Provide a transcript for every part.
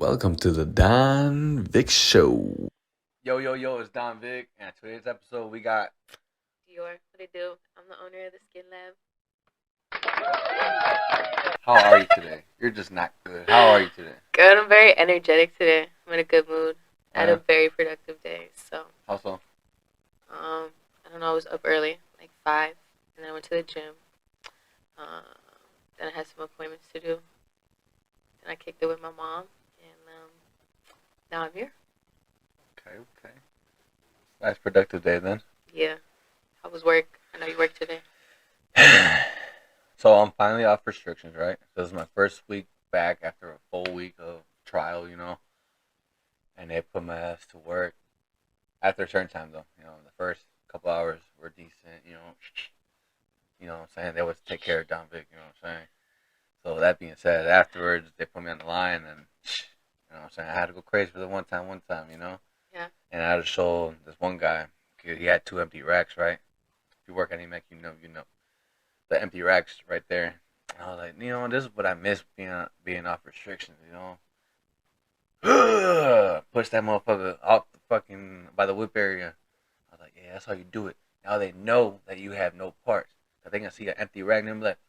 Welcome to the Don Vic Show. Yo, it's Don Vic, and today's episode we got. Dior, what I do? I'm the owner of the Skin Lab. How are you today? You're just not good. How are you today? Good. I'm very energetic today. I'm in a good mood. I had Yeah. a very productive day. So, How so? I don't know. I was up early, like 5, and then I went to the gym. Then I had some appointments to do. Then I kicked it with my mom, and now I'm here. Okay. Nice productive day then. Yeah. How was work? I know you worked today. So I'm finally off restrictions, right? This is my first week back after a full week of trial, and they put my ass to work after a certain time though. The first couple hours were decent, You know what I'm saying? They always take care of Don Vic, you know what I'm saying? So that being said, afterwards they put me on the line and you know what I'm saying? I had to go crazy for the one time, Yeah. And I had to show this one guy, he had 2 empty racks, right? If you work at EMEC, you know. The empty racks right there. And I was like, this is what I miss being off restrictions, Push that motherfucker off the fucking, by the whip area. I was like, yeah, that's how you do it. Now they know that you have no parts. I think I see an empty rack and they're like,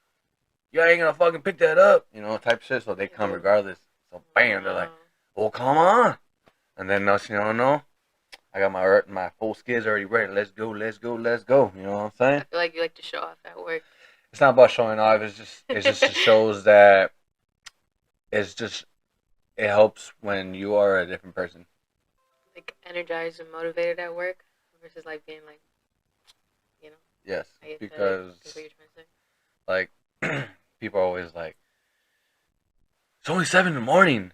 you ain't gonna fucking pick that up, type shit. So they come regardless. So bam, they're like, oh, come on. And then next thing you don't know, I got my full skids already ready. Let's go. You know what I'm saying? I feel like you like to show off at work. It's not about showing off. It just shows that it helps when you are a different person. Like energized and motivated at work versus like being like, Yes, I get because what you're trying to say. like people are always like, it's only 7 in the morning.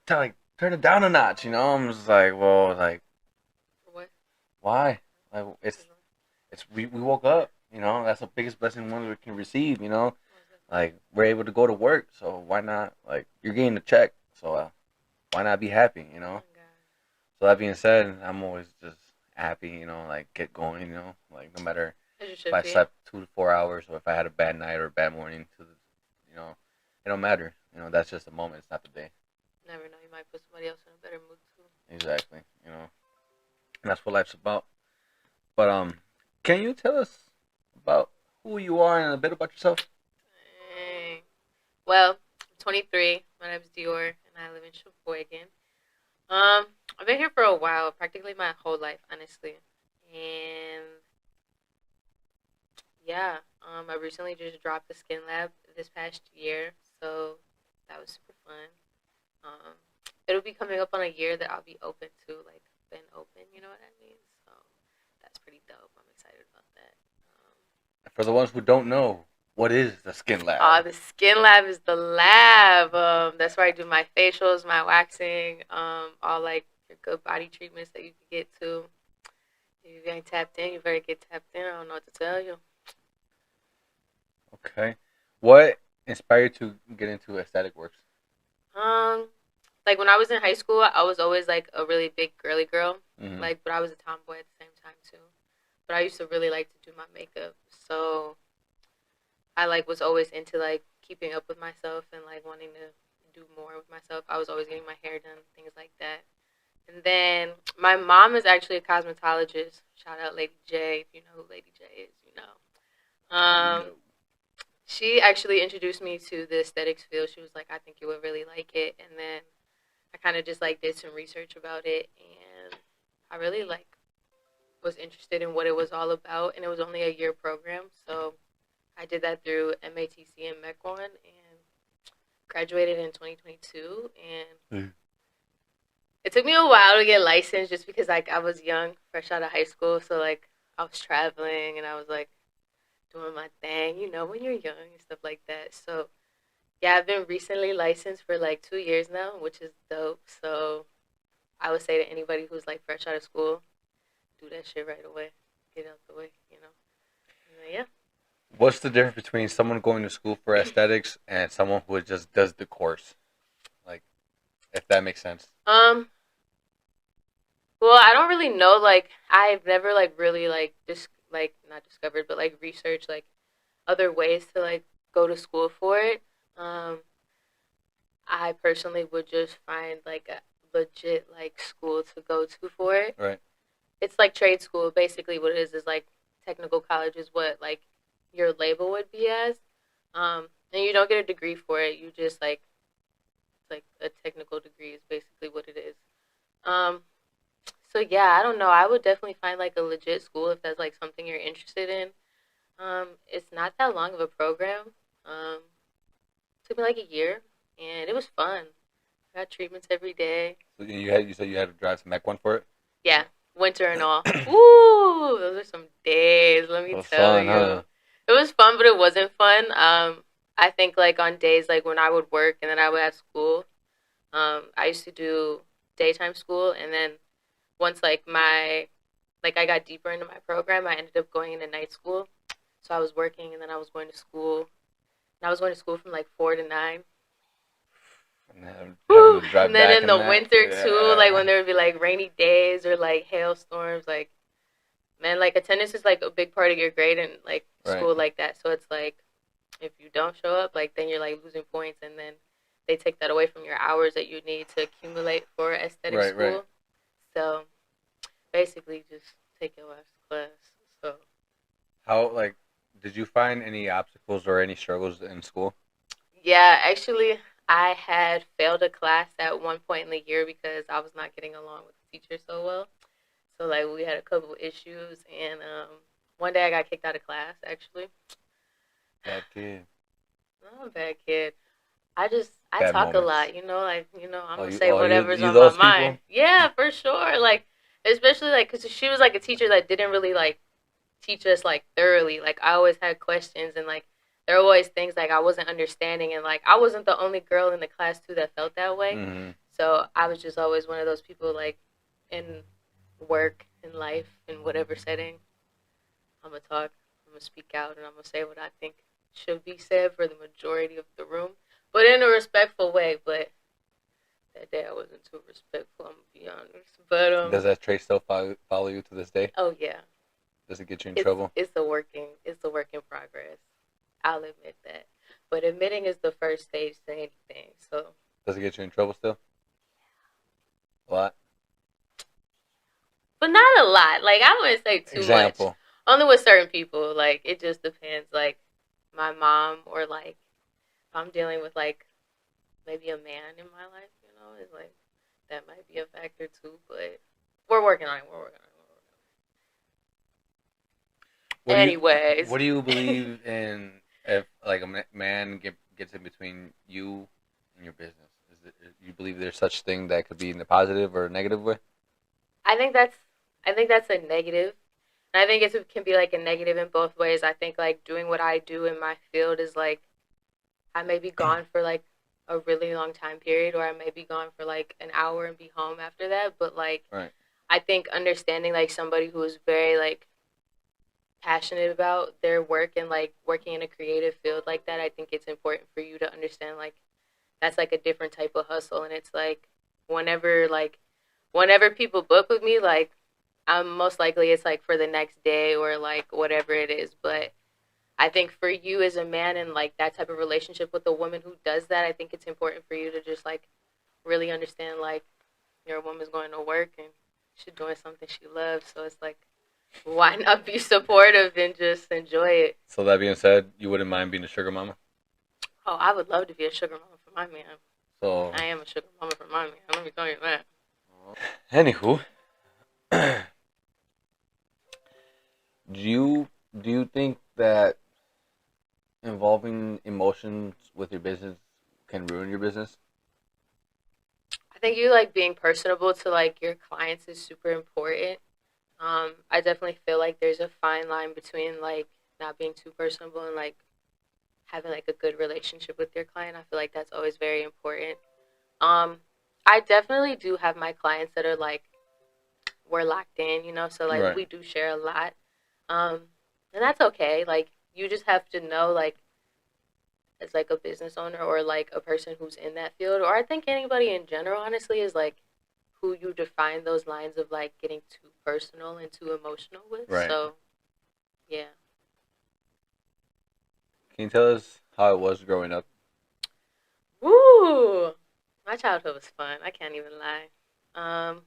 Like turn it down a notch. I'm just like, well, like For what? why? Like we woke up. That's the biggest blessing one we can receive. Like we're able to go to work, so why not? Like you're getting a check, so why not be happy? Oh my God. So that being said, I'm always just happy, like get going, like no matter As you if should I be. slept 2 to 4 hours or if I had a bad night or a bad morning, it don't matter. That's just a moment. It's not the day. Never know. You might put somebody else in a better mood too. Exactly. And that's what life's about. But can you tell us about who you are and a bit about yourself? Dang. Well, I'm 23. My name's Dior, and I live in Sheboygan. I've been here for a while, practically my whole life, honestly. And yeah, I recently just dropped the Skin Lab this past year, so that was super fun. Um, it'll be coming up on a year that I'll be open to, like, been open, you know what I mean? So that's pretty dope. I'm excited about that. For the ones who don't know, what is the Skin Lab? The Skin Lab is the lab. That's where I do my facials, my waxing, all like your good body treatments that you can get to. If you ain't tapped in, you better get tapped in. I don't know what to tell you. Okay. What inspired you to get into aesthetic works? Like when I was in high school, I was always like a really big girly girl. Mm-hmm. Like, but I was a tomboy at the same time too. But I used to really like to do my makeup, so I like was always into like keeping up with myself and like wanting to do more with myself. I was always getting my hair done, things like that. And then my mom is actually a cosmetologist. Shout out Lady J, if you know who Lady J is, you know. No. She actually introduced me to the aesthetics field. She was like, I think you would really like it. And then I kind of just like did some research about it, and I really like was interested in what it was all about. And it was only a year program, so I did that through MATC and MEC1 and graduated in 2022. And it took me a while to get licensed just because like I was young, fresh out of high school, so like I was traveling and I was like doing my thing, when you're young and stuff like that. So yeah, I've been recently licensed for like 2 years now, which is dope. So I would say to anybody who's like fresh out of school, do that shit right away. Get out the way, And, yeah. What's the difference between someone going to school for aesthetics and someone who just does the course? Like, if that makes sense. Well, I don't really know. Like, I've never like really like not discovered, but like researched like other ways to like go to school for it. Um, I personally would just find like a legit like school to go to for it. Right. It's like trade school. Basically, what it is like technical college is what like your label would be as. And you don't get a degree for it. You just like it's like a technical degree is basically what it is. Um, so yeah, I don't know. I would definitely find like a legit school if that's like something you're interested in. It's not that long of a program. Um, took me like a year, and it was fun. I got treatments every day. So you said you had to drive to Mech one for it. Yeah, winter and all. Woo! Those are some days. Let It me was tell fun, you, huh? it was fun, but it wasn't fun. I think like on days like when I would work and then I would have school. I used to do daytime school, and then once like I got deeper into my program, I ended up going into night school. So I was working, and then I was going to school. And I was going to school from like 4 to 9. And then having Whew. to drive And then back in and the that. winter too, like Yeah. when there would be like rainy days or like hailstorms, like man, like attendance is like a big part of your grade in like Right. school like that. So it's like if you don't show up, like then you're like losing points, and then they take that away from your hours that you need to accumulate for aesthetic Right. Right. school. So basically, just take your last class. So How did you find any obstacles or any struggles in school? yeah, actually, I had failed a class at one point in the year because I was not getting along with the teacher so well. So like we had a couple of issues, and one day I got kicked out of class. Actually, Bad kid. I'm a bad kid. I Bad talk a moments. lot, like I'm Oh, gonna you, say oh, you, whatever's you on my those mind. people? Yeah, for sure. Like especially like because she was like a teacher that didn't really like teach us like thoroughly. Like I always had questions, and like there were always things like I wasn't understanding, and like I wasn't the only girl in the class too that felt that way. Mm-hmm. So I was just always one of those people like in work, in life, in whatever setting. I'm gonna talk, I'm gonna speak out, and I'm gonna say what I think should be said for the majority of the room, but in a respectful way. But that day I wasn't too respectful. I'm gonna be honest. But Does that trait still follow you to this day? oh yeah, Does it get you in it's trouble? it's a work in progress. I'll admit that. But admitting is the first stage to anything. So Does it get you in trouble still? A lot. but not a lot. Like I wouldn't say too much. Example. Only with certain people. Like it just depends. Like my mom, or like if I'm dealing with like maybe a man in my life, it's like that might be a factor too. But we're working on it. We're working on What it. do you Anyways, What do you believe in if like a man gets in between you and your business? You believe there's such thing that could be in the positive or negative way? I think that's I think that's a negative. And I think it can be like a negative in both ways. I think like doing what I do in my field is like I may be gone for like a really long time period, or I may be gone for like an hour and be home after that. But like Right. I think understanding like somebody who is very like passionate about their work and like working in a creative field like that, I think it's important for you to understand like that's like a different type of hustle. And it's whenever like whenever people book with me, like I'm most likely it's like for the next day or like whatever it is. But I think for you as a man and like that type of relationship with a woman who does that, I think it's important for you to just like really understand like your woman's going to work and she's doing something she loves. So it's like, why not be supportive and just enjoy it? So that being said, you wouldn't mind being a sugar mama? Oh, I would love to be a sugar mama for my man. So I am a sugar mama for my man. Let me tell you that. anywho, do you think that involving emotions with your business can ruin your business? I think you like being personable to like your clients is super important. I definitely feel like there's a fine line between like not being too personable and like having like a good relationship with your client. I feel like that's always very important. Um, I definitely do have my clients that are like we're locked in, so like Right. we do share a lot. Um, and that's okay. Like you just have to know like as like a business owner or like a person who's in that field, or I think anybody in general, honestly, is like who you define those lines of like getting too personal and too emotional with. Right. So yeah. Can you tell us how it was growing up? Woo! My childhood was fun. I can't even lie. Um,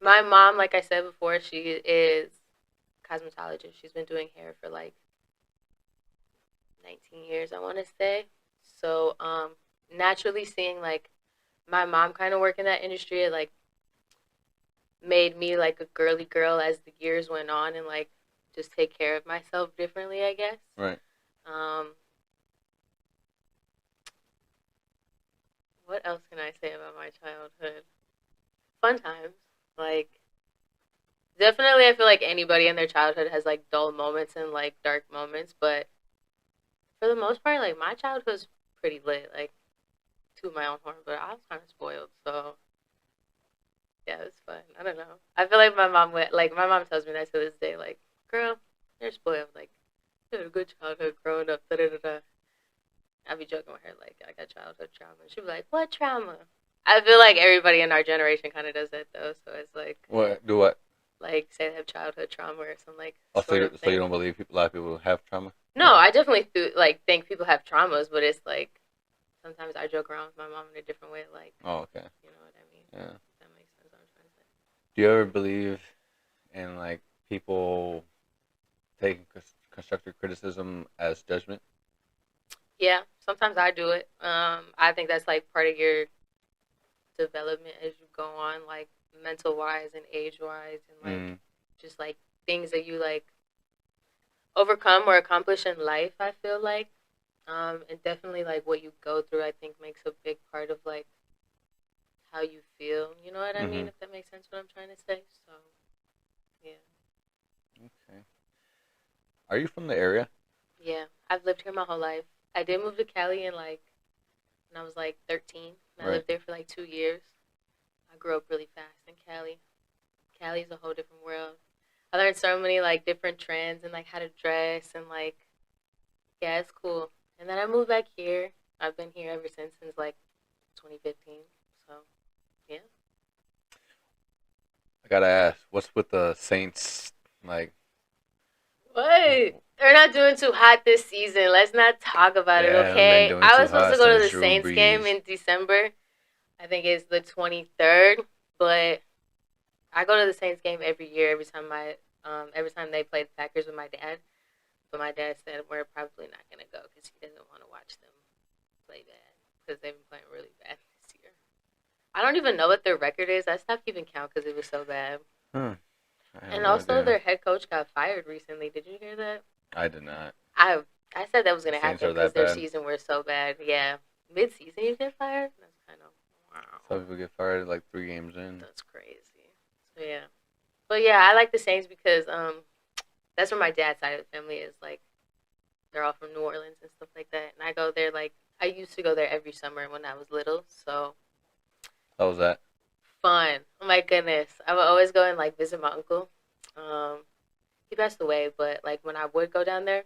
my mom, like I said before, she is cosmetologist. She's been doing hair for like 19 years, I want to say. So, naturally seeing like my mom kind of work in that industry, it like made me like a girly girl as the years went on and like just take care of myself differently, I guess. Right. Um, what else can I say about my childhood? Fun times. Like, definitely, I feel like anybody in their childhood has like dull moments and like dark moments, but for the most part, like my childhood's pretty lit. Like, to my own horn, but I was kind of spoiled, so yeah, it was fun. I don't know. I feel like my mom went like my mom tells me that to this day. Like, girl, you're spoiled. Like, you had a good childhood growing up. Da da da da. I be joking with her like I got childhood trauma. She'd be like, "What trauma?" I feel like everybody in our generation kind of does that though. So it's like, What? Do what? like say they have childhood trauma or some like Oh, sort of so thing. you don't believe a lot of people have trauma? No, I definitely like think people have traumas, but it's like sometimes I joke around with my mom in a different way. Like, Oh, okay. you know what I mean? Yeah. If that makes sense. What I'm trying to say. Do you ever believe in like people taking constructive criticism as judgment? Yeah, sometimes I do it. I think that's like part of your development as you go on, like mental wise and age wise, and like just like things that you like overcome or accomplish in life. I feel like, and definitely like what you go through. I think makes a big part of like how you feel. You know what I mean? If that makes sense, what I'm trying to say. So, yeah. Okay. Are you from the area? Yeah, I've lived here my whole life. I did move to Cali in like when I was like 13. And I lived there for like 2 years. I grew up really fast in Cali. Cali's a whole different world. I learned so many like different trends and like how to dress and like yeah, it's cool. And then I moved back here. I've been here ever since like 2015. So yeah. I gotta ask, what's with the Saints? Like, What? They're not doing too hot this season. Let's not talk about it, they haven't been okay? doing I too was supposed hot to go to since the Drew Saints game Brees. in December. I think it's the 23rd, but I go to the Saints game every year. Every time they play the Packers with my dad. But my dad said we're probably not gonna go because he doesn't want to watch them play bad because they've been playing really bad this year. I don't even know what their record is. I stopped keeping count because it was so bad. I have And no also, idea. their head coach got fired recently. Did you hear that? I did not. I said that was gonna The Saints happen are because that their bad? season was so bad. Yeah, mid-season you get fired. That's kind of wow. Some people get fired like 3 games in. That's crazy. So yeah, but yeah, I like the Saints because that's where my dad's side of the family is. Like they're all from New Orleans and stuff like that, and I go there like I used to go there every summer when I was little. So How was that? fun. Oh my goodness, I would always go and like visit my uncle. He passed away, but like when I would go down there,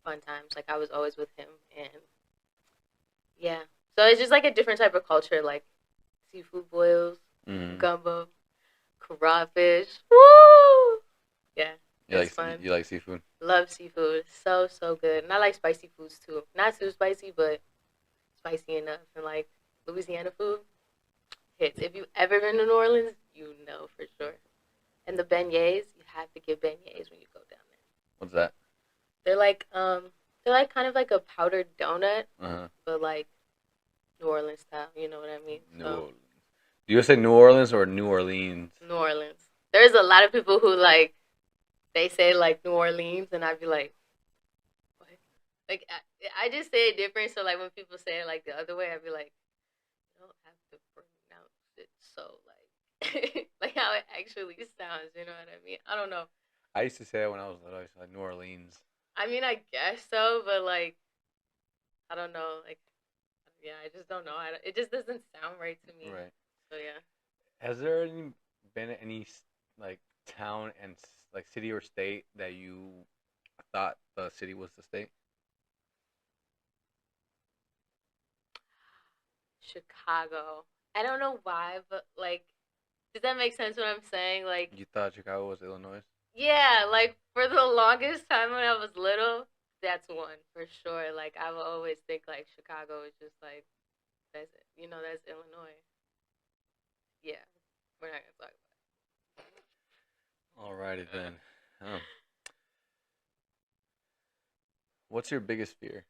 fun times. Like I was always with him, and yeah. So it's just like a different type of culture, like seafood boils, gumbo, crawfish. Woo! Yeah, it's fun. You like seafood? Love seafood. So good. And I like spicy foods too. Not too spicy, but spicy enough. And like Louisiana food hits. If you've ever been to New Orleans, you know for sure. And the beignets, you have to get beignets when you go down there. What's that? They're like kind of like a powdered donut, Uh-huh. but like New Orleans style. You know what I mean? New Orleans. Do you say New Orleans or New Orleans? New Orleans. There's a lot of people who like they say like New Orleans, and I'd be like, what? Like I just say it different. So like when people say it like the other way, I'd be like, you don't have to pronounce it so like like how it actually sounds. You know what I mean? I don't know. I used to say it when I was little. I used to like New Orleans. I mean, I guess so, but like I don't know. Like yeah, I just don't know. It just doesn't sound right to me. Right. So yeah. Has there been any like town and like city or state that you thought the city was the state? Chicago. I don't know why, but like, does that make sense what I'm saying? Like, You thought Chicago was Illinois? yeah, like for the longest time when I was little, that's one for sure. Like, I would always think like Chicago is just like That's that's Illinois. Yeah, we're not gonna talk Alrighty about then. Um, what's your biggest fear?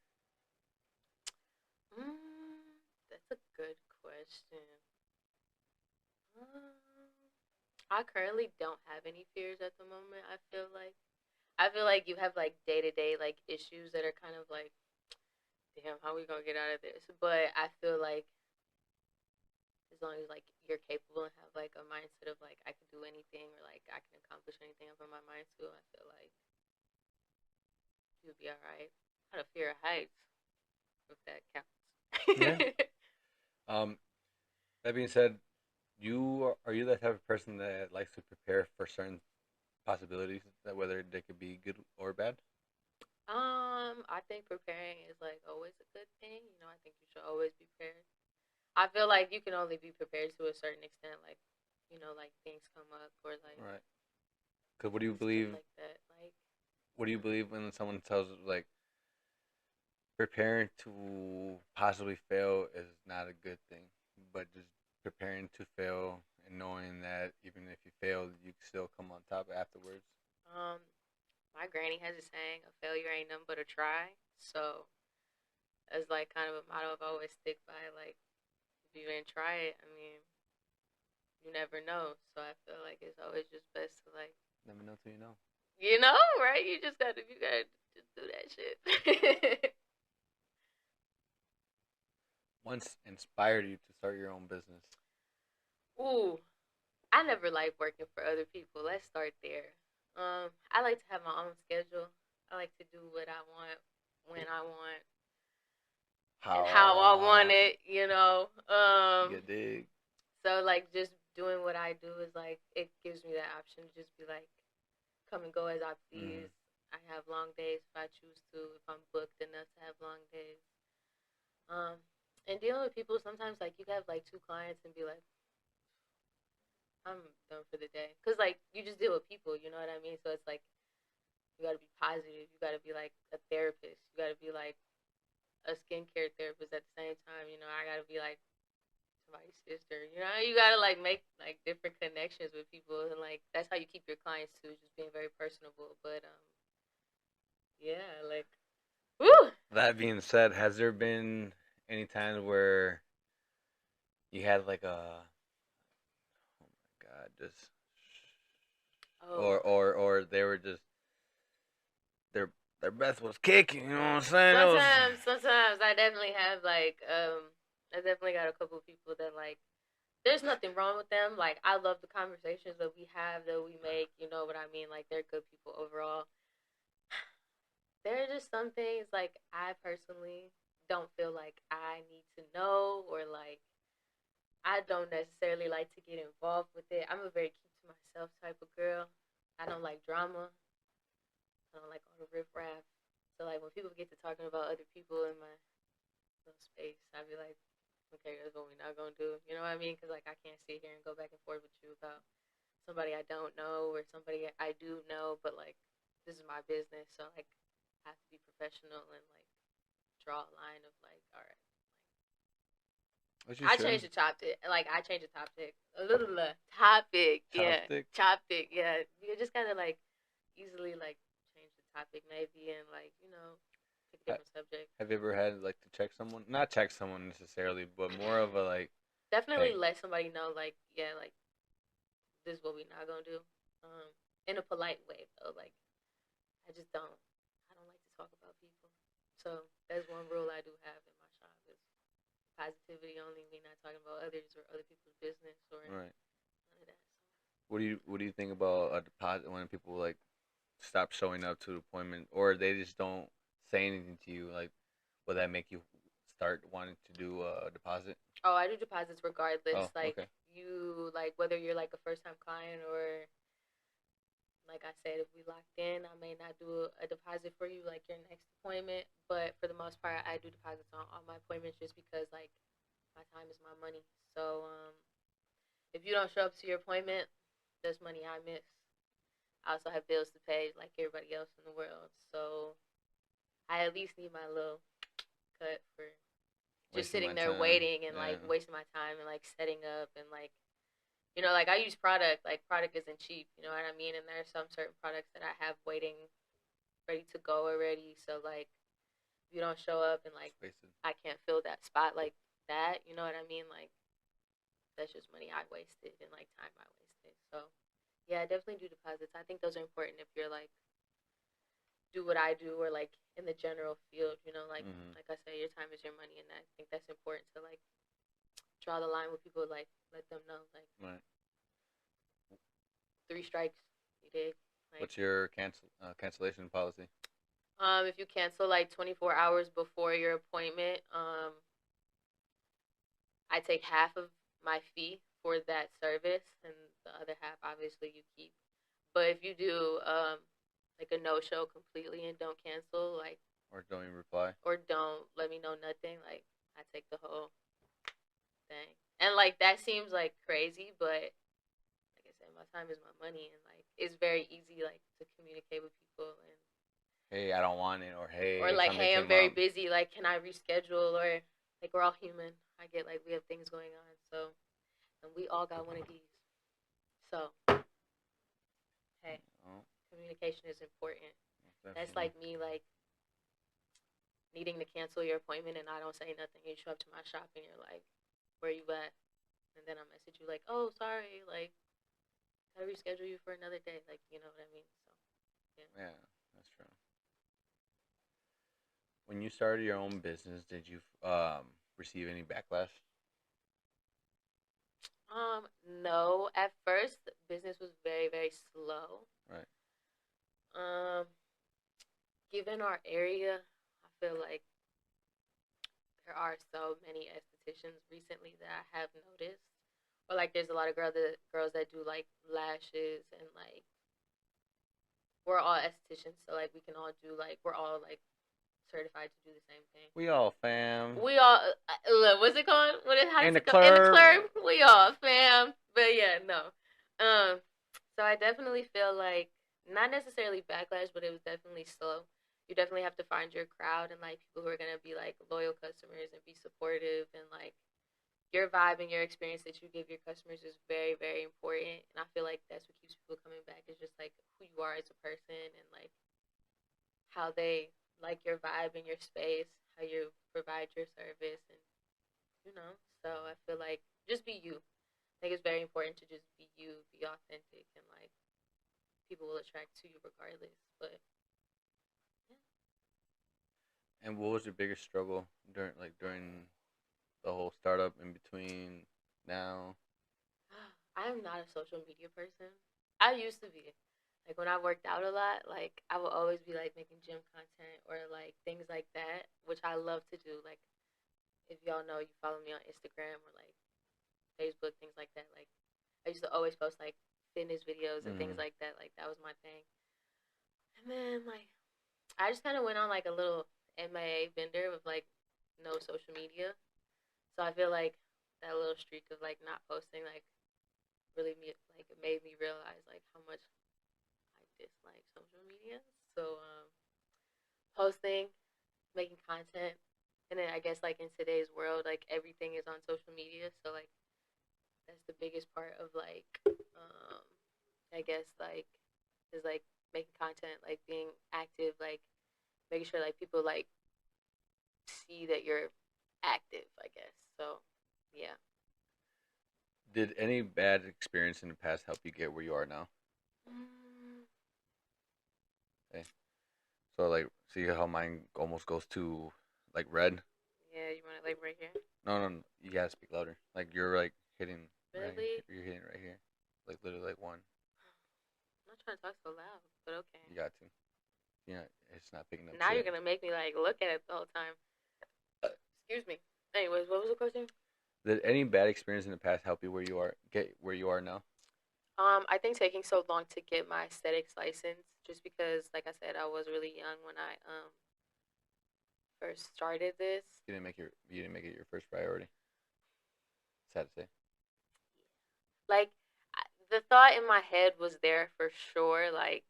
it. That's a good question. Um, I currently don't have any fears at the moment. I feel like you have like day to day like issues that are kind of like, damn, how we gonna get out of this? But I feel like as long as like you're capable and have like a mindset of like I can do anything or like I can accomplish anything I put my mind to, I feel like you'll be all right. I have a fear of heights, if that Yeah. counts. Um, that being said, are you that type of person that likes to prepare for certain possibilities that whether they could be good or bad? I think preparing is like always a good thing. I think you should always be prepared. I feel like you can only be prepared to a certain extent, like like things come up or like Right. Cause what do you stuff believe? like that. Like, What do you believe when someone tells like preparing to possibly fail is not a good thing, but just preparing to fail and knowing that even if you fail, you can still come on top afterwards. um, my granny has a saying, "A failure ain't nothing but a try." So that's like kind of a motto I've always stick by. Like, if you didn't try it, I mean, you never know. So I feel like it's always just best to like, Never know till you know. right? You gotta just do that shit. Once inspired you to start your own business. Ooh, I never liked working for other people. Let's start there. I like to have my own schedule. I like to do what I want when I want and How how I I want want. it. You dig? So like just doing what I do is like it gives me that option to just be like come and go as I please. Mm. I have long days if I choose to, if I'm booked enough to have long days. Um, and dealing with people sometimes like you can have like two clients and be like, I'm done for the day, cause like you just deal with people, you know what I mean? So it's like you gotta be positive. You gotta be like a therapist. You gotta be like a skincare therapist at the same time. I gotta be like somebody's sister. You gotta like make like different connections with people, and like that's how you keep your clients too, just being very personable. But yeah, like woo. That being said, has there been any times where you had like oh my god, just Oh, or they were just their their breath was kicking. You know what I'm saying? It was sometimes I definitely have like I definitely got a couple of people that like there's nothing wrong with them. Like I love the conversations that we have, that we make. You know what I mean? Like they're good people overall. There are just some things like I personally don't feel like I need to know, or like I don't necessarily like to get involved with it. I'm a very keep to myself type of girl. I don't like drama. I don't like all the riff raff. So like when people get to talking about other people in my little space, I'd be like, okay, that's what we're not gonna do. You know what I mean? Because like I can't sit here and go back and forth with you about somebody I don't know or somebody I do know, but like this is my business, so like I have to be professional and like draw a line of like, all right, what you I changed should the topic. Like I changed the topic. A little topic, yeah, chopstick. topic, yeah. You just kind of like easily like change the topic maybe and like pick a Ha- different subject. Have you ever had like to check someone? Not check someone necessarily, but more of a like, Definitely hey, let somebody know like yeah, like this is what we're not gonna do. Um, in a polite way though. Like I just don't. I don't like to talk about people. So that's one rule I do have in my shop is positivity only. We not talking about others or other people's business or all right. none of that. What do you think about a deposit when people like stop showing up to the appointment or they just don't say anything to you? Like, will that make you start wanting to do a deposit? Oh, I do deposits regardless. Oh, Like okay. you, like whether you're like a first time client or like I said, if we locked in, I may not do a deposit for you like your next appointment. But for the most part, I do deposits on all my appointments just because like my time is my money. So if you don't show up to your appointment, that's money I miss. I also have bills to pay like everybody else in the world. So I at least need my little cut for just Wasting sitting my there time. waiting and Yeah. like wasting my time and like setting up and like, you know, like I use product. Like product isn't cheap. You know what I mean? And there are some certain products that I have waiting, ready to go already. So like, if you don't show up and like It's wasted. I can't fill that spot like that. You know what I mean? Like that's just money I wasted and like time I wasted. So yeah, I definitely do deposits. I think those are important if you're like do what I do or like in the general field. You know, like I said, your time is your money, and I think that's important to like draw the line with people. Like let them know like Right. 3 strikes, you did. Like, What's your cancellation policy? if you cancel like 24 hours before your appointment, I take half of my fee for that service, and the other half obviously you keep. But if you do like a no show completely and don't cancel, like Or don't even reply? or don't let me know nothing, like I take the whole thing. And like that seems like crazy, but like I said, my time is my money, and like it's very easy like to communicate with people and Hey, I don't want it, or or hey, like, something hey, I'm came very up. busy. Like, can I reschedule? Or like, we're all human. I get like we have things going on, so and we all got one of these. So, hey, Oh, communication is important. That's definitely. like me, like needing to cancel your appointment, and I don't say nothing. You show up to my shop, and you're like, "Where you at?" And then I message you like, "Oh, sorry, like, I reschedule you for another day." Like, you know what I mean? So, Yeah, that's true. When you started your own business, did you receive any backlash? no. At first, business was very, very slow. Right. Um, given our area, I feel like there are so many estheticians recently that I have noticed. Or like there's a lot of girls that do like lashes and like we're all estheticians, so like we can all do like we're all like certified to do the same thing. We all fam. We all look, what's it called? What is how In does the it go? In the club. club, we all fam. But yeah, no. So I definitely feel like not necessarily backlash, but it was definitely slow. You definitely have to find your crowd and like people who are gonna be like loyal customers and be supportive and like your vibe and your experience that you give your customers is very, very important. And I feel like that's what keeps people coming back is just like who you are as a person and like how they like your vibe and your space, how you provide your service and you know. So I feel like just be you. I think it's very important to just be you, be authentic and like people will attract to you regardless. But yeah. And what was your biggest struggle during the whole startup in between now? I am not a social media person. I used to be. Like when I worked out a lot, like I would always be like making gym content or like things like that, which I love to do. Like if y'all know, you follow me on Instagram or like Facebook, things like that. Like I used to always post like fitness videos and things Mm-hmm. like that. Like that was my thing. And then like I just kind of went on like a little MIA bender with like no social media. So I feel like that little streak of like not posting like really like it made me realize like how much I dislike social media. So posting, making content, and then I guess like in today's world, like everything is on social media. So like that's the biggest part of like I guess like is like making content, like being active, like making sure like people like see that you're active. I guess so. Yeah. Did any bad experience in the past help you get where you are now? Mm, Okay. So like, see how mine almost goes to like red? yeah. You want it like right here? No, no, no, you gotta speak louder. Like you're like hitting right. Really? You're hitting right here, like literally like one. I'm not trying to talk so loud, but okay. You got to. Yeah, it's not picking up Now you're shit. gonna make me like look at it the whole time. Excuse me. Anyways, what was the question? Did any bad experience in the past help you where you are get where you are now? I think taking so long to get my aesthetics license, just because, like I said, I was really young when I first started this. You didn't make it your first priority. Sad to say. Like, the thought in my head was there for sure. Like,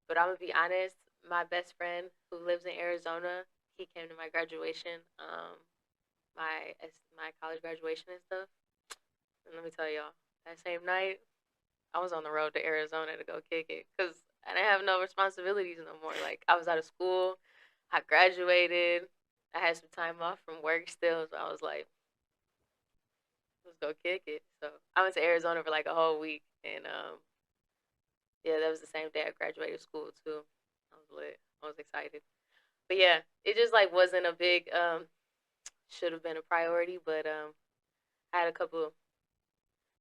but I'm gonna be honest. My best friend who lives in Arizona, he came to my graduation. my college graduation and stuff. And let me tell y'all, that same night, I was on the road to Arizona to go kick it because I didn't have no responsibilities no more. Like I was out of school, I graduated, I had some time off from work still, so I was like, let's go kick it. So I went to Arizona for like a whole week, and yeah, that was the same day I graduated school too. I was lit. I was excited, but yeah, it just like wasn't a big should have been a priority, but I had a couple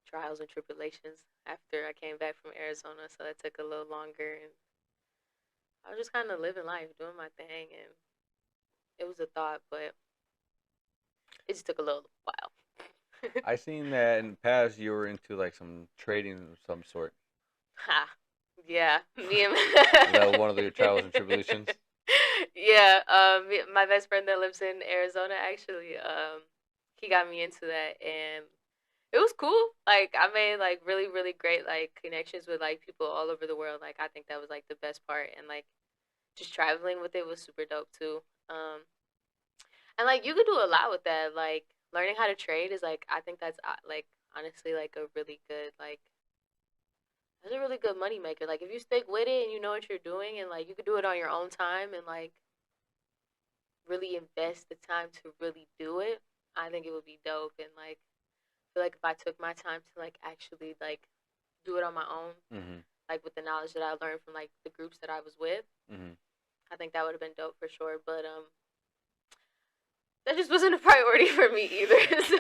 trials and tribulations after I came back from Arizona, so that took a little longer, and I was just kind of living life, doing my thing, and it was a thought, but it just took a little while. I seen that in the past you were into like some trading of some sort. Ha. Yeah, me and That was one of your trials and tribulations. yeah, my best friend that lives in Arizona actually, he got me into that, and it was cool. Like I made like really really great like connections with like people all over the world. Like I think that was like the best part, and like just traveling with it was super dope too. And like you could do a lot with that. Like learning how to trade is like I think that's like honestly like a really good like that's a really good money maker. Like if you stick with it and you know what you're doing and like you could do it on your own time and like really invest the time to really do it, I think it would be dope. And like I feel like if I took my time to like actually like do it on my own, Mm-hmm. like with the knowledge that I learned from like the groups that I was with, Mm-hmm. I think that would have been dope for sure. But that just wasn't a priority for me either. So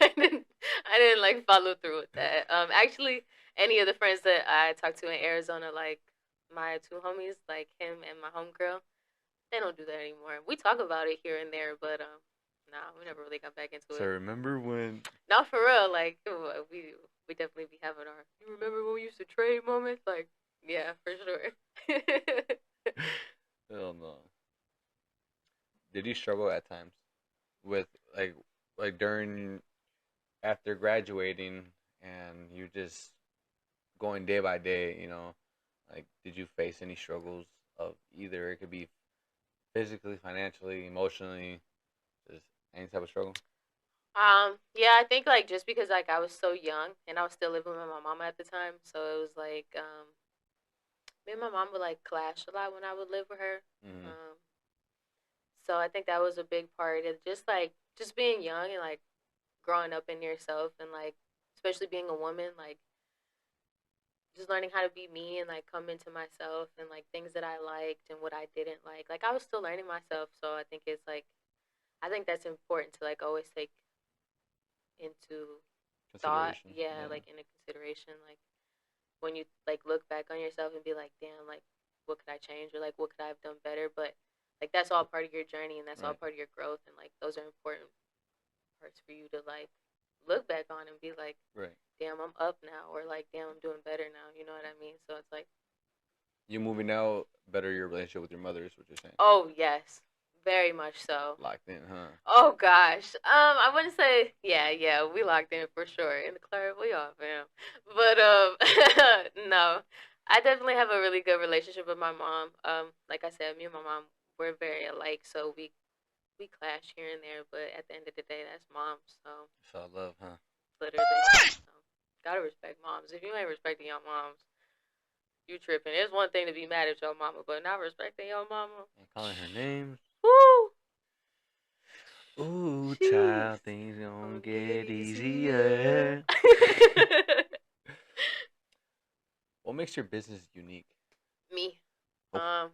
I didn't I didn't like follow through with that. Actually any of the friends that I talked to in Arizona, like my two homies, like him and my homegirl, they don't do that anymore. We talk about it here and there, but nah, we never really got back into So it. remember when? Not for real, like we definitely be having our you remember when we used to trade moments? Like, yeah, for sure. Hell no. Did you struggle at times with like during after graduating and you just going day by day? Like did you face any struggles of either? It could be physically, financially, emotionally, just any type of struggle. Yeah, I think like just because like I was so young and I was still living with my mama at the time, so it was like me and my mom would like clash a lot when I would live with her. Mm-hmm. Um, so I think that was a big part of just like just being young and like growing up in yourself and like especially being a woman, like just learning how to be me and like come into myself and like things that I liked and what I didn't like. Like I was still learning myself, so I think it's like I think that's important to like always take into thought. Consideration. Yeah, Yeah. like into consideration. Like when you like look back on yourself and be like, damn, like what could I change or like what could I have done better? But like that's all part of your journey and that's all Right. part of your growth and like those are important parts for you to like look back on and be like, Right. damn, I'm up now or like damn, I'm doing better now. You know what I mean? So it's like, You moving out better your relationship with your mother is what you're saying. oh yes, very much so. Locked in, huh? Oh gosh. I wouldn't say yeah, we locked in for sure. In the club, we all fam. But no. I definitely have a really good relationship with my mom. Like I said, me and my mom we're very alike, so we clash here and there, but at the end of the day that's mom, so It's all love, huh? literally so gotta respect moms. If you ain't respecting your moms, you tripping. It's one thing to be mad at your mama, but not respecting your mama. And calling her names. Woo! Ooh, Jeez. child, things gonna Don't get get easier. easier. What makes your business unique? Me. Oh, Um.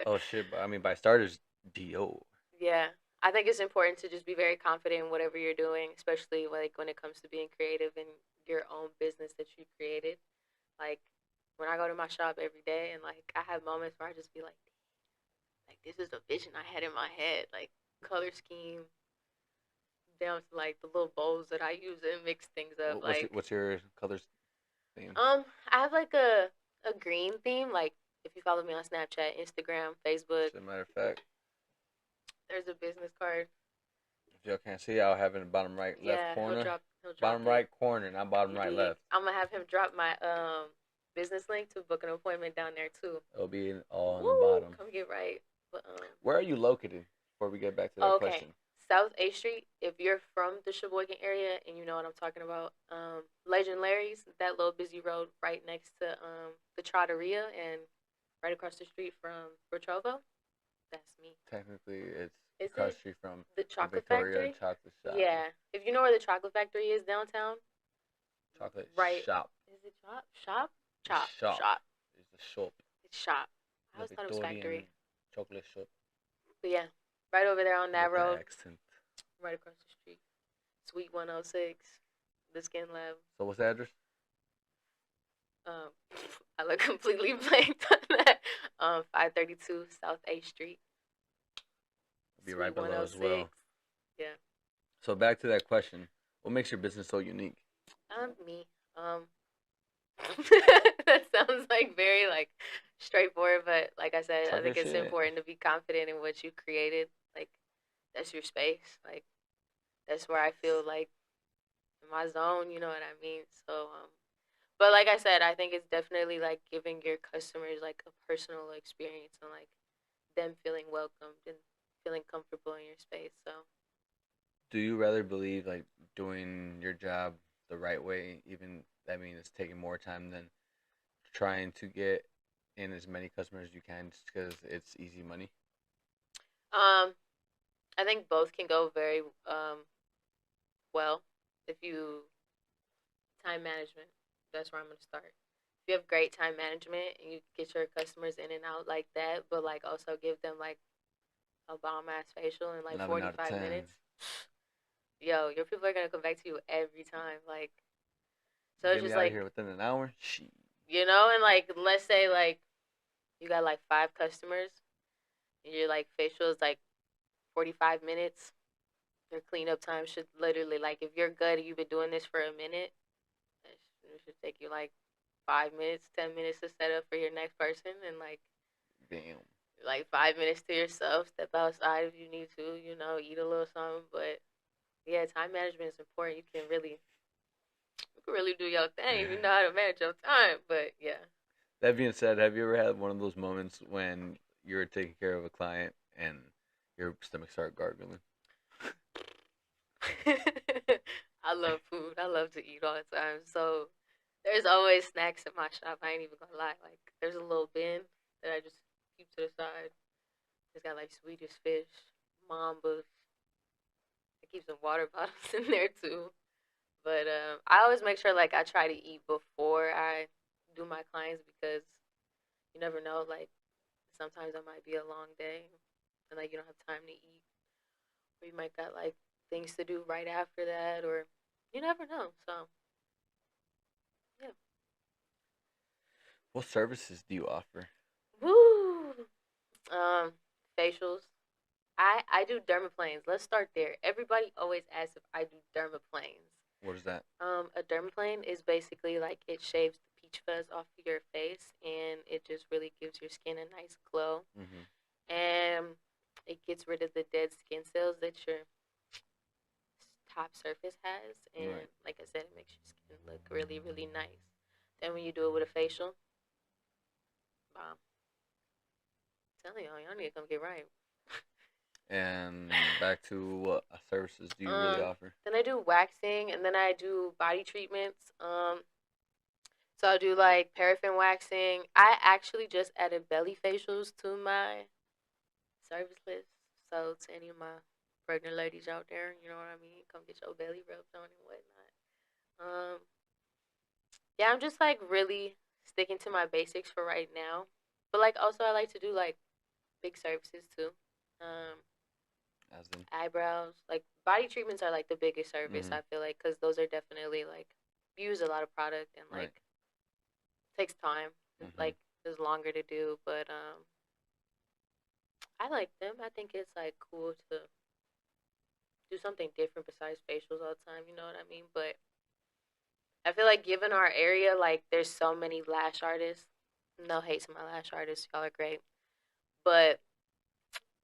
oh shit! I mean, by starters, Dior. Yeah, I think it's important to just be very confident in whatever you're doing, especially like when it comes to being creative in your own business that you created. Like when I go to my shop every day, and like I have moments where I just be like this is the vision I had in my head, like color scheme down to like the little bowls that I use and mix things up. Like What's your colors theme? I have like a green theme. Like if you follow me on Snapchat, Instagram, Facebook, As a matter of fact, there's a business card. if y'all can't see, I'll have it in the bottom right, left Yeah, corner. he'll drop Bottom it. right corner, not bottom right left. I'm gonna have him drop my business link to book an appointment down there too. It'll be all on the Woo! bottom. Come get right. But Where are you located before we get back to that question. South 8th Street, if you're from the Sheboygan area and you know what I'm talking about, Legend Larry's, that little busy road right next to the Trattoria and right across the street from Retrovo, that's me. Technically, it's Is across it the street from the Chocolate Victoria Factory? Chocolate Shop. Yeah. If you know where the Chocolate Factory is downtown. Chocolate Right. Shop. Is it Shop? Shop? Shop. It's the shop. It's Shop. I The always thought it was Factory. Victorian Chocolate Shop. But yeah, right over there on that With the road, accent. right across the street. Suite 106, the Skin Lab. So what's the address? I look completely blanked on that. 532 South 8th Street. It'll be right Suite below as well. Yeah. So back to that question. What makes your business so unique? Me. That sounds like very like straightforward, but like I said, I Talk think your it's shit. important to be confident in what you created. Like that's your space. Like that's where I feel like in my zone, you know what I mean? So but like I said, I think it's definitely like giving your customers like a personal experience and like them feeling welcomed and feeling comfortable in your space. So Do you rather believe like doing your job the right way, even that means it's taking more time than trying to get in as many customers as you can just because it's easy money? I think both can go very well if you time management. That's where I'm gonna start. If you have great time management and you get your customers in and out like that, but like also give them like a bomb ass facial in like 11 out of 45 10. minutes, yo, your people are gonna come back to you every time. Like, so Get it's me just out of like, here within an hour? Shit. you know, and like let's say like you got like 5 customers and your like facial is like 45 minutes. Your cleanup time should literally like if you're good, you've been doing this for a minute. It should take you like 5 minutes, 10 minutes to set up for your next person, and Damn. like 5 minutes to yourself. Step outside if you need to, eat a little something. But yeah, time management is important. You can really do your thing if you know how to manage your time. But yeah. That being said, have you ever had one of those moments when you were taking care of a client and your stomach started gargling? I love food. I love to eat all the time. So there's always snacks in my shop. I ain't even gonna lie. Like there's a little bin that I just keep to the side. It's got like Swedish fish, mambas. I keep some water bottles in there too. But I always make sure like I try to eat before I do my clients because you never know. Like sometimes it might be a long day and like you don't have time to eat, or you might got like things to do right after that, or you never know. So yeah. What services do you offer? Woo. Facials. I do dermaplanes. Let's start there. Everybody always asks if I do dermaplanes. What is that? A dermaplane is basically like it shaves the peach fuzz off of your face, and it just really gives your skin a nice glow, Mm-hmm. and it gets rid of the dead skin cells that your top surface has, and Right. like I said, it makes your skin look really, really nice. Then when you do it with a facial, wow, I'm telling y'all need to come get right. And back to what services do you really offer? Then I do waxing, and then I do body treatments. So I'll do like paraffin waxing. I actually just added belly facials to my service list. So to any of my pregnant ladies out there, you know what I mean? Come get your belly rubbed on and whatnot. Yeah, I'm just like really sticking to my basics for right now. But like also I like to do like big services too. As in? Eyebrows, like body treatments are like the biggest service. Mhm. I feel like because those are definitely like you use a lot of product and like takes time. Mhm. Like it's longer to do, but I like them. I think it's like cool to do something different besides facials all the time. You know what I mean? But I feel like given our area, like there's so many lash artists. No hate to my lash artists, y'all are great, but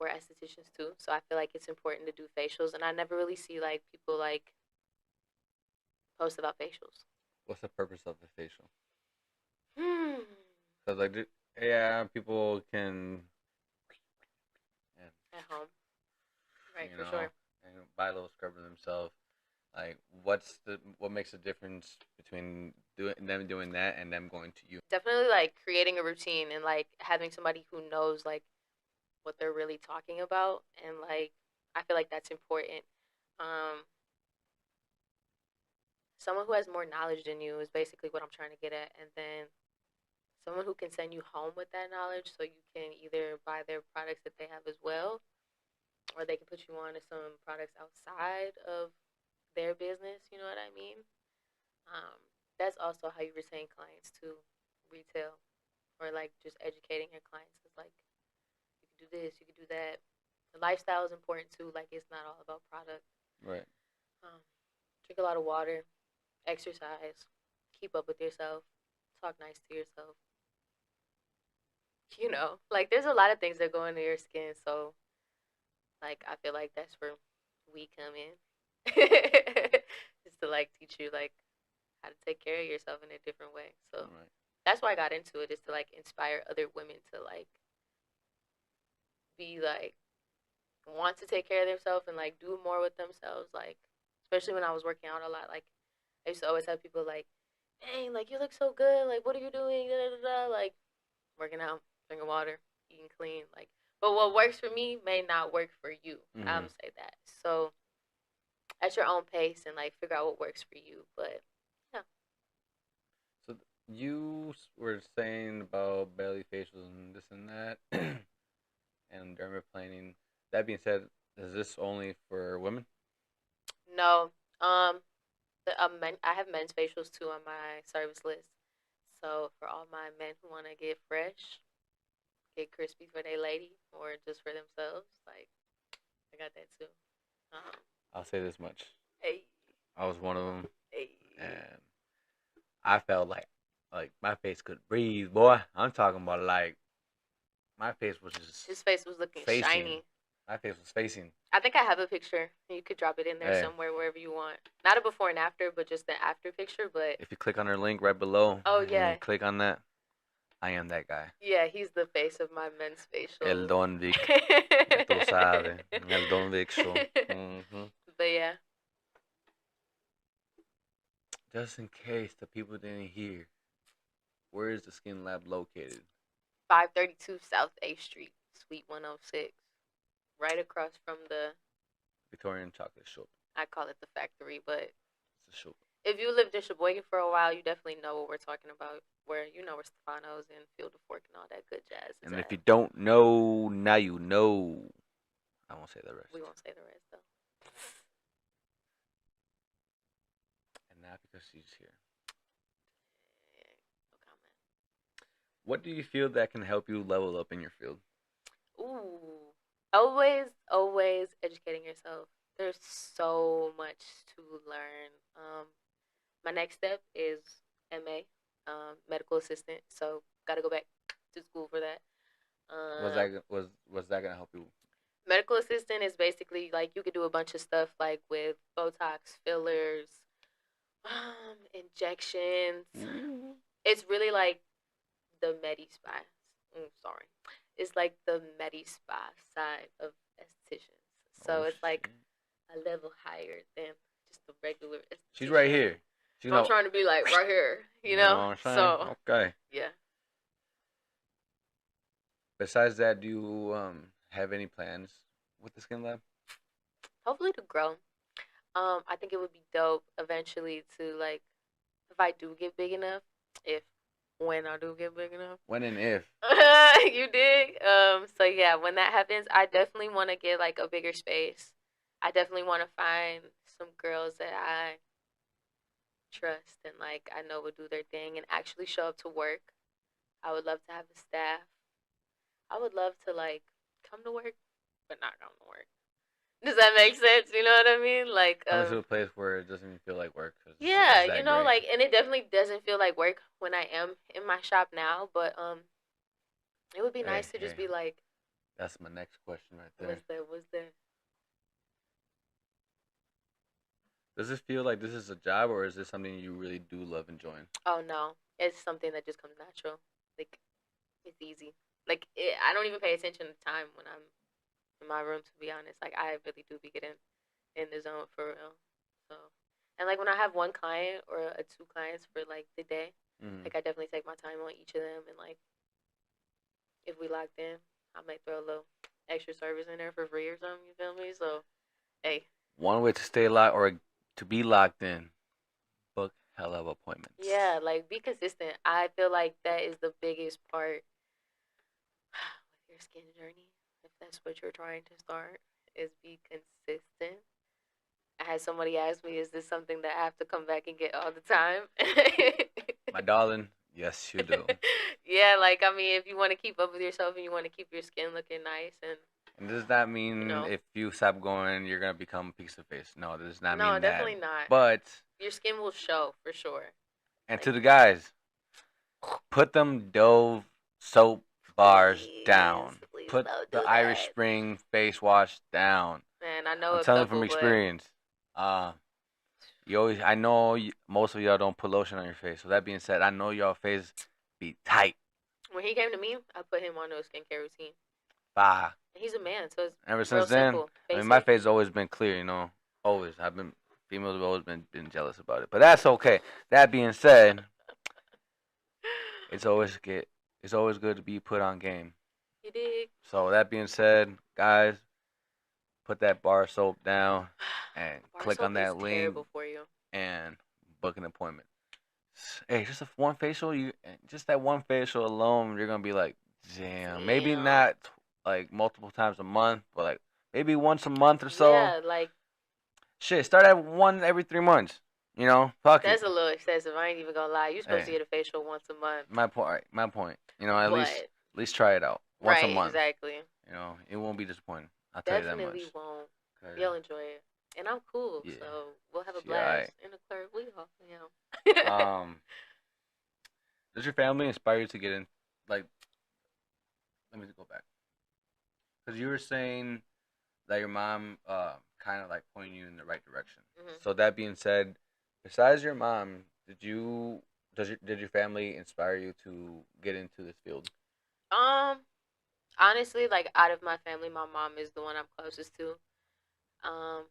we're estheticians too. So I feel like it's important to do facials, and I never really see like people like post about facials. What's the purpose of the facial? Hmm. Because like, yeah, people can. Yeah. At home. Right, you for know, sure. and buy a little scrubber themselves. Like, what makes the difference between doing that and them going to you? Definitely like creating a routine and like having somebody who knows like what they're really talking about, and like I feel like that's important. Um, Someone who has more knowledge than you is basically what I'm trying to get at, and then someone who can send you home with that knowledge so you can either buy their products that they have as well, or they can put you on to some products outside of their business. You know what I mean? Um, that's also how you retain clients to retail, or like just educating your clients. It's like you can do this, you can do that. The lifestyle is important too. Like it's not all about product. Right. Um, Drink a lot of water, exercise, keep up with yourself, talk nice to yourself. Like there's a lot of things that go into your skin. So like I feel like that's where we come in, just to like teach you like how to take care of yourself in a different way. So Right. that's why I got into it, is to like inspire other women to like be like want to take care of themselves and like do more with themselves. Like especially when I was working out a lot, like I used to always have people like, "Dang, like you look so good. Like what are you doing?" Da, da, da, da. Like working out, drinking water, eating clean. Like, but what works for me may not work for you. I'm Mm-hmm. gonna say that. So at your own pace and like figure out what works for you. But yeah, So you were saying about belly facials and this and that, and dermaplaning. That being said, is this only for women? no. I have men's facials too on my service list. So for all my men who want to get fresh, get crispy for their lady, or just for themselves, like I got that too. Um, I'll say this much: hey, I was one of them, hey. and I felt like my face could breathe, boy. I'm talking about like my face was just His face was looking facing. shiny. My face was facing. I think I have a picture. You could drop it in there Hey, somewhere, wherever you want. Not a before and after, but just the after picture. But if you click on our link right below oh and you yeah, click on that, I am that guy. yeah, he's the face of my men's El facial. Don Vic. Ya tú sabes. El Don Vic Show. But yeah, Just in case the people didn't hear, where is the Skin Lab located? 532 South 8th Street, Suite 106, right across from the. Victorian Chocolate Shop. I call it the factory, but It's a shop. if you lived in Sheboygan for a while, you definitely know what we're talking about. Where where Stefano's and Field of Fork and all that good jazz is And if at. you don't know, now you know. I won't say the rest. We won't say the rest though. And not because she's here. No comment. What do you feel that can help you level up in your field? Ooh, always educating yourself. There's so much to learn. My next step is MA, medical assistant. So gotta go back to school for that. Was that gonna help you? Medical assistant is basically like you could do a bunch of stuff like with Botox, fillers, injections. Ooh. It's really like the Medi Spa. Sorry, it's like the Medi Spa side of estheticians. So Oh it's like shit. a level higher than just the regular esthetician. She's right here. She's I'm not. trying to be like right here, you You know know. what I'm saying? So Okay. yeah, Besides that, do you have any plans with the Skin Lab? hopefully to grow. I think it would be dope eventually to like if I do get big enough, if when I do get big enough. When and if. You dig? So yeah, when that happens, I definitely want to get like a bigger space. I definitely want to find some girls that I trust and like I know would do their thing and actually show up to work. I would love to have a staff. I would love to like come to work, but not come to work. Does that make sense? You know what I mean? Like, Coming to a place where it doesn't even feel like work because yeah, it's that great. like, and it definitely doesn't feel like work when I am in my shop now. But it would be Hey, nice to just hey, be like, that's my next question right there. was there? Does it feel like this is a job or is this something you really do love enjoying? Oh no, it's something that just comes natural. Like it's easy. Like I don't even pay attention to time when I'm in my room, to be honest. Like, I really do be getting in the zone for real. So, and like when I have one client or two clients for like the day, like I definitely take my time on each of them, and like if we locked in, I might throw a little extra service in there for free or something. You feel me? So, hey, One way to stay locked or to be locked in, book hella of appointments. yeah, like be consistent. I feel like that is the biggest part with your skin journey. If that's what you're trying to start, is be consistent. I had somebody ask me, "Is this something that I have to come back and get all the time?" My darling, yes you do. Yeah, like I mean, if you want to keep up with yourself and you want to keep your skin looking nice, and And does that mean you know, if you stop going, you're gonna become a piece of face? No, it does not no, mean that. definitely not. But Your skin will show for sure. and Like, to the guys, put them Dove soap bars down. please Put don't the do Irish that. Spring face wash down. Man, I know I'm a telling you couple, from but experience. You always, I know most of y'all don't put lotion on your face. So that being said, I know y'all face be tight. when he came to me, I put him on a skincare routine. Bah. And he's a man, so it's Ever real since then, simple, I mean, basic. my face has always been clear. Always. Females have always been jealous about it, but that's okay. That being said, it's always good to be put on game. You dig? So that being said, guys, put that bar soap down and Bar click on soap is that link terrible for you. and book an appointment. Hey, just one facial, just that one facial alone, you're gonna be like, damn. Maybe Damn. not like multiple times a month, but like maybe once a month or so. Yeah, like Shit, start at one every 3 months. Fuck that's it. a little excessive. I ain't even gonna lie. You're supposed to Hey, get a facial once a month. my point. My point. At But least try it out once a right, month. exactly. It won't be disappointing. I'll tell you that Definitely much. won't. 'Cause, You'll enjoy it. And I'm cool, yeah, so we'll have a she alright. blast in the club. We all, you know. Does your family inspire you to get in? Like, let me go back. Because you were saying that your mom kind of like pointed you in the right direction. Mhm. So that being said, besides your mom, did your family inspire you to get into this field? Honestly, like out of my family, my mom is the one I'm closest to. Um,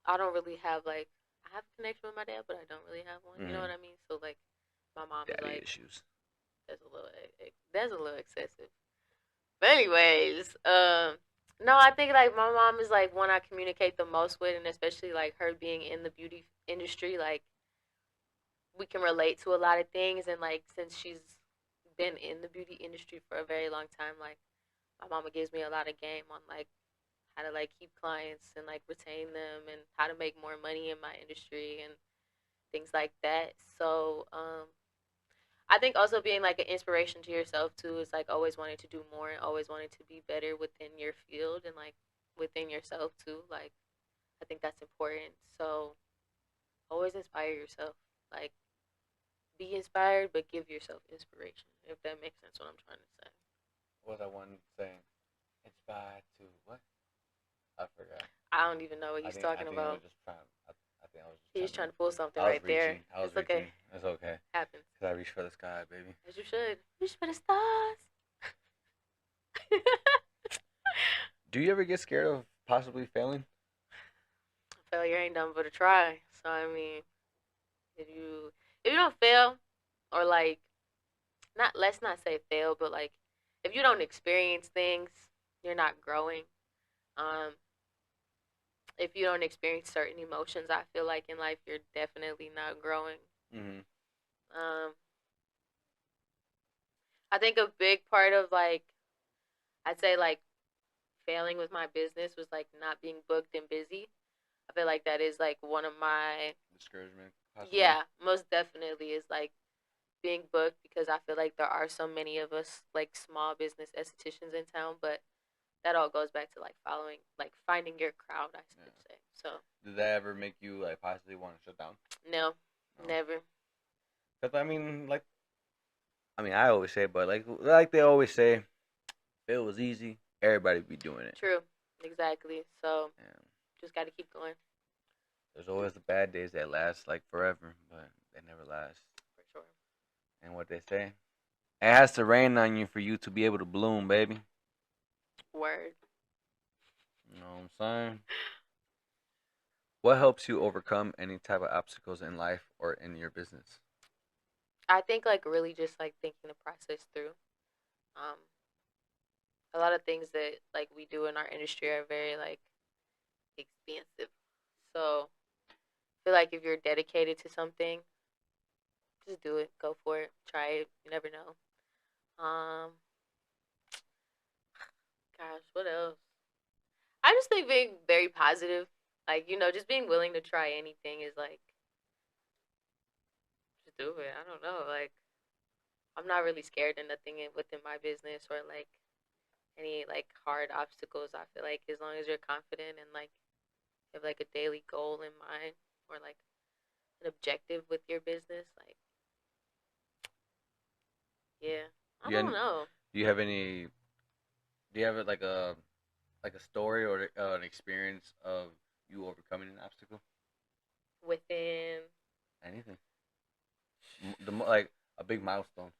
I don't really have like I have a connection with my dad, but I don't really have one. You know what I mean? So like, my mom is Daddy like issues. that's a little excessive. But anyways, no, I think like my mom is like one I communicate the most with, and especially like her being in the beauty industry, like we can relate to a lot of things, and like since she's been in the beauty industry for a very long time, like my mama gives me a lot of game on like how to like keep clients and like retain them and how to make more money in my industry and things like that. So, I think also being like an inspiration to yourself too is like always wanting to do more and always wanting to be better within your field and like within yourself too. Like I think that's important. So always inspire yourself. Like be inspired, but give yourself inspiration. If that makes sense, what I'm trying to say. What was that one saying? Inspired to what? I forgot. I don't even know what he's talking I think I about. was just trying. I think I was just. He's trying to pull something I was right reaching. there. I was It's reaching. okay. It's okay. Happens. Cause I reach for the sky, baby. As you should. Reach for the stars. Do you ever get scared of possibly failing? Failure ain't done but a try. So I mean, if you don't fail, or like not let's not say fail, but like if you don't experience things, you're not growing. Um, if you don't experience certain emotions, I feel like in life you're definitely not growing. Mm-hmm. Um, I think a big part of like I'd say like failing with my business was like not being booked and busy. I feel like that is like one of my Discouragement. Possibly. yeah, most definitely is like being booked because I feel like there are so many of us like small business estheticians in town, but that all goes back to like finding your crowd, I should say. So did that ever make you like possibly want to shut down? no, never. Cause I always say, but like they always say, if it was easy, everybody would be doing it. True, exactly. So Yeah. just got to keep going. There's always the bad days that last like forever, but they never last. For sure. And what they say, it has to rain on you for you to be able to bloom, baby. Word. saying? What helps you overcome any type of obstacles in life or in your business? I think like really just like thinking the process through. Um, a lot of things that like we do in our industry are very like expensive. So I feel like if you're dedicated to something, just do it. Go for it. Try it. You never know. Um, gosh, what else? I just think being very positive, like just being willing to try anything is like just do it. I don't know, like I'm not really scared of nothing within my business or like any like hard obstacles. I feel like as long as you're confident and like have like a daily goal in mind or like an objective with your business, like yeah, I You don't had, know. do you have any? Do you have like a story or an experience of you overcoming an obstacle? Within Anything. Like a big milestone.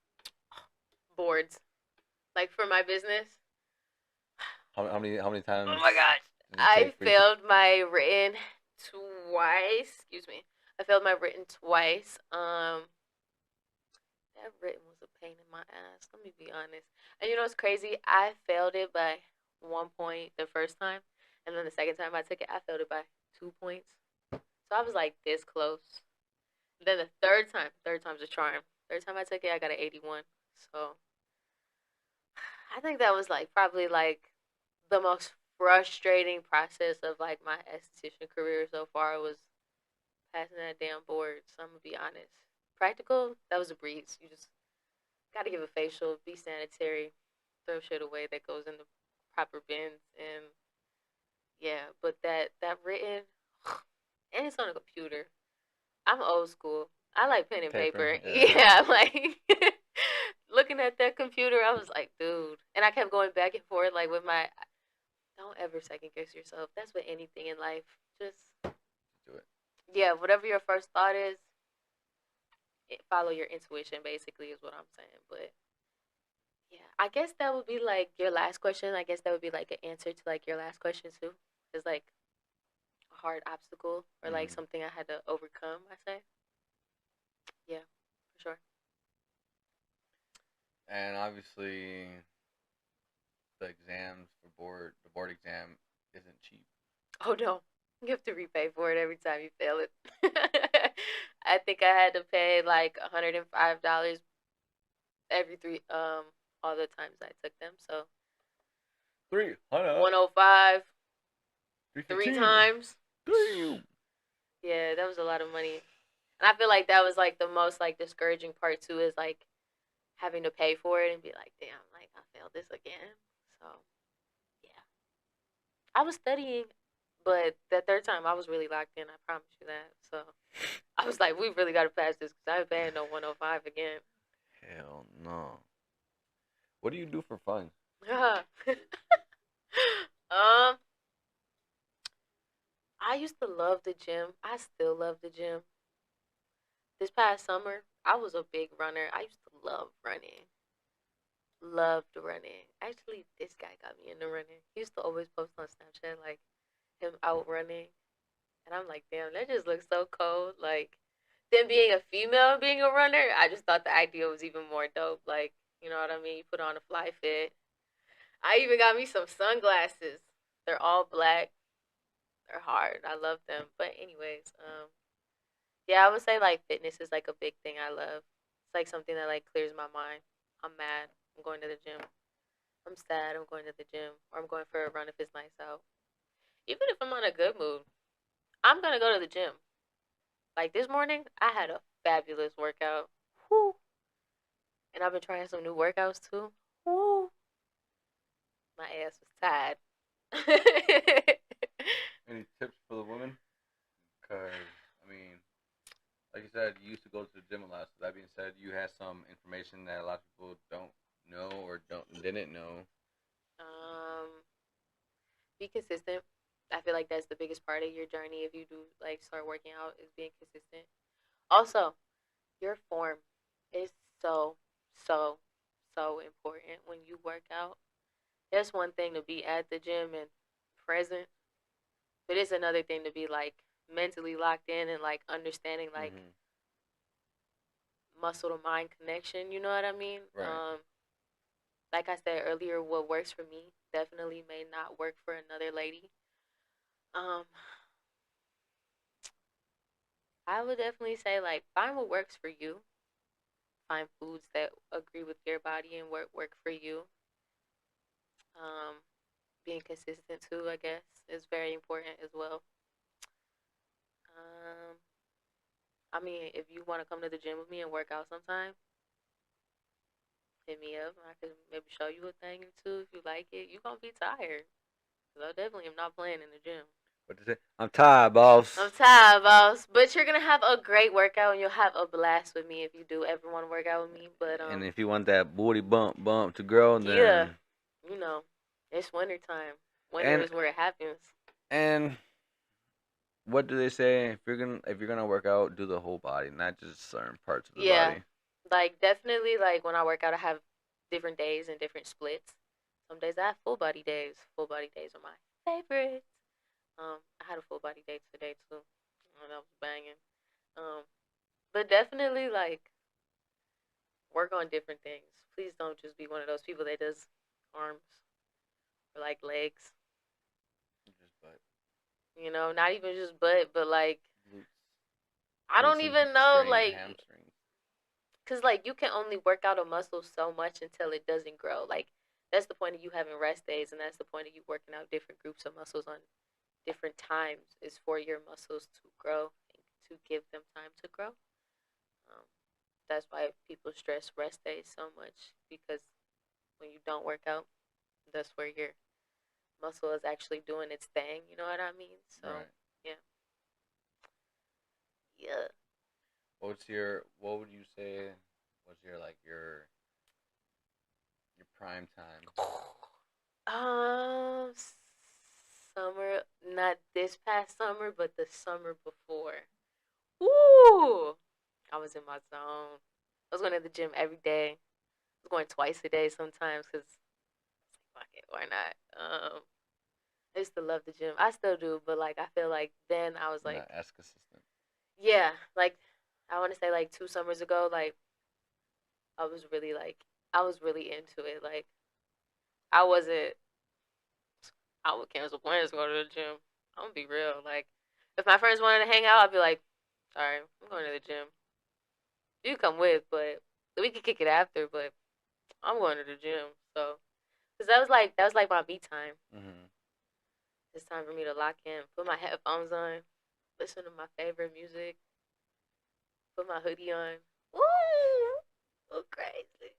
boards, like for my business. How many Oh times my gosh. does it I take for you to? failed my written twice. Excuse me. I failed my written twice. That written was a pain in my ass. Let me be honest. And you know what's crazy? I failed it by 1 point the first time, and then the second time I took it, I failed it by 2 points. So I was like this close. Then the third time's a charm. Third time I took it, I got an 81. So I think that was like probably like the most frustrating process of like my esthetician career so far was passing that damn board. So I'm gonna be honest. Practical, that was a breeze. You just gotta give a facial, be sanitary, throw shit away that goes in the proper bins, and yeah. But that written, and it's on a computer. I'm old school. I like pen and Paper. paper. Yeah. Yeah, like looking at that computer, I was like, dude. And I kept going back and forth, like with my. Don't ever second guess yourself. That's with anything in life. Just Do it. yeah, whatever your first thought is, follow your intuition. Basically, is what I'm saying. But yeah, I guess that would be like your last question. I guess that would be like an answer to like your last question too. It's like a hard obstacle or like Hmm. something I had to overcome. I say, yeah, for sure. And obviously, the board exam isn't cheap. Oh no, you have to repay for it every time you fail it. I think I had to pay like $105 every three all the times I took them. So 300. 105 three 315. times. Damn. Yeah, that was a lot of money. And I feel like that was like the most like discouraging part too is like having to pay for it and be like, damn, like I failed this again. So yeah, I was studying, but that third time I was really locked in. I promise you that. So I was like, we really got to pass this because I ain't paying no 105 again. Hell no. What do you do for fun? um, I used to love the gym. I still love the gym. This past summer, I was a big runner. I used to love running. Loved running. Actually, this guy got me into running. He used to always post on Snapchat like him out running, and I'm like, damn, that just looks so cold. Like, then being a female being a runner, I just thought the idea was even more dope. Like, you know what I mean? You put on a fly fit. I even got me some sunglasses. They're all black. They're hard. I love them. But anyways, yeah, I would say like fitness is like a big thing I love. It's like something that like clears my mind. I'm mad. I'm going to the gym. I'm sad. I'm going to the gym. Or I'm going for a run if it's nice out. Even if I'm on a good mood, I'm gonna go to the gym. Like this morning, I had a fabulous workout. Whoo! And I've been trying some new workouts too. Whoo! My ass was tired. Any tips for the women? Because, I mean, like you said, you used to go to the gym a lot. So that being said, you had some information that a lot of people don't know or didn't know. um, be consistent. I feel like that's the biggest part of your journey if you do like start working out is being consistent. Also, your form is so so so important when you work out. There's one thing to be at the gym and present, But it's another thing to be like mentally locked in and like understanding like Mhm. muscle to mind connection. You know what I mean? Right. Like I said earlier, what works for me definitely may not work for another lady. Um, I would definitely say like find what works for you. Find foods that agree with your body and work for you. Um, Being consistent too, I guess, is very important as well. Um, I mean, if you want to come to the gym with me and work out sometime, hit me up. I could maybe show you a thing or two if you like it. You gonna be tired. 'Cause I definitely am not playing in the gym. What to say? I'm tired, boss. I'm tired, boss. But you're gonna have a great workout and you'll have a blast with me if you do ever want to work out with me. But And if you want that booty bump to grow, yeah, then you know, it's winter time. Winter and is where it happens. and what do they say? If you're gonna work out, do the whole body, not just certain parts of the Yeah, body. like definitely like when I work out, I have different days and different splits. Some days I have full body days. Full body days are my favorites. I had a full body day today too, and that was banging. Um, but definitely like work on different things. Please don't just be one of those people that does arms or like legs. Just butt, You know, not even just butt, but like glutes, I don't glutes and even know strained like hamstrings. because like you can only work out a muscle so much until it doesn't grow. Like that's the point of you having rest days, and that's the point of you working out different groups of muscles on different times is for your muscles to grow and to give them time to grow. Um, that's why people stress rest days so much because when you don't work out, that's where your muscle is actually doing its thing. You know what I mean? So Right. yeah, yeah. What would you say was your prime time? Um, summer, not this past summer, but the summer before. Woo! I was in my zone. I was going to the gym every day. I was going twice a day sometimes because fuck it, why not? I used to love the gym. I still do, but like I feel like then I was You're like, not as consistent. yeah, like I want to say like 2 summers ago, like I was really into it. Like I wasn't. I would cancel plans to go to the gym. I'm gonna be real. Like if my friends wanted to hang out, I'd be like, sorry, I'm going to the gym. You come with, but we could kick it after. But I'm going to the gym. So, cause that was like my me time. Mhm. It's time for me to lock in, put my headphones on, listen to my favorite music, put my hoodie on. Woo! Go crazy.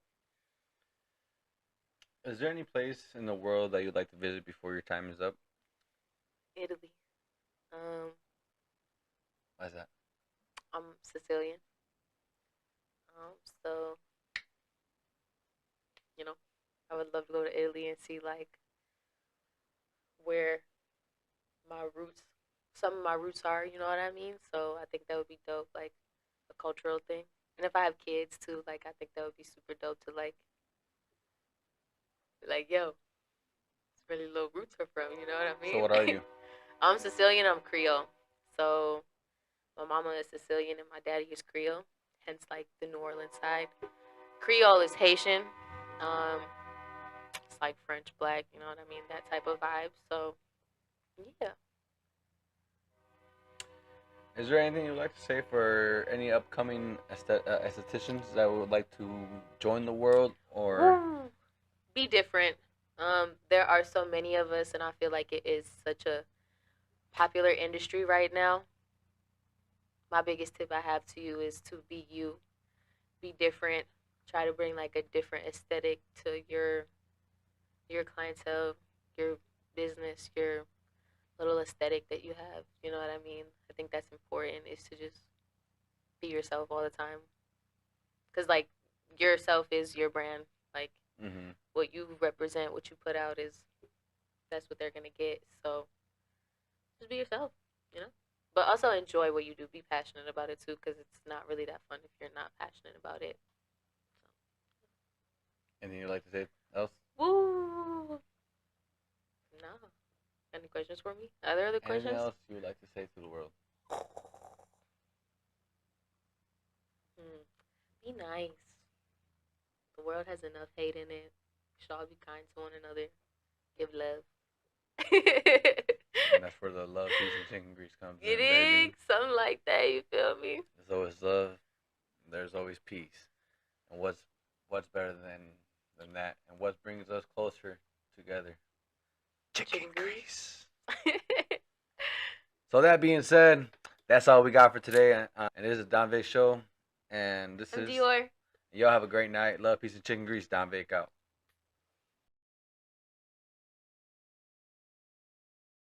Is there any place in the world that you'd like to visit before your time is up? Italy. Um, Why is that? I'm Sicilian. So you know, I would love to go to Italy and see like where my roots, some of my roots are. You know what I mean? So I think that would be dope, like a cultural thing. And if I have kids too, like I think that would be super dope to like, be like yo, it's really low roots are from. You know what I So what are mean? you? I'm Sicilian. I'm Creole. So my mama is Sicilian and my daddy is Creole. Hence like the New Orleans side. Creole is Haitian. Um, it's like French black. You know what I mean? That type of vibe. So yeah. Is there anything you'd like to say for any upcoming estheticians that would like to join the world or Woo. Be different. There are so many of us, and I feel like it is such a popular industry right now. My biggest tip I have to you is to be you, be different. Try to bring like a different aesthetic to your clientele, your business, your little aesthetic that you have. You know what I mean? I think that's important is to just be yourself all the time. Cause like yourself is your brand. Like mm-hmm. what you represent, what you put out is that's what they're gonna get. So just be yourself, you know. But also enjoy what you do. Be passionate about it too, because it's not really that fun if you're not passionate about it. Anything you'd like to say else? Woo! No. Any questions for me? Are there other Anything questions? else you would like to say to the world? Be nice. The world has enough hate in it. We should all be kind to one another. Give love. And that's where the love, peace, and chicken grease comes in, It baby. is something like that. You feel me? There's always love. There's always peace. And what's better than that? And what brings us closer together? Chicken grease. So that being said, that's all we got for today. And this is Don Vic Show. And this I'm is Dior. y'all have a great night. Love, peace, and chicken grease. Don Vic out.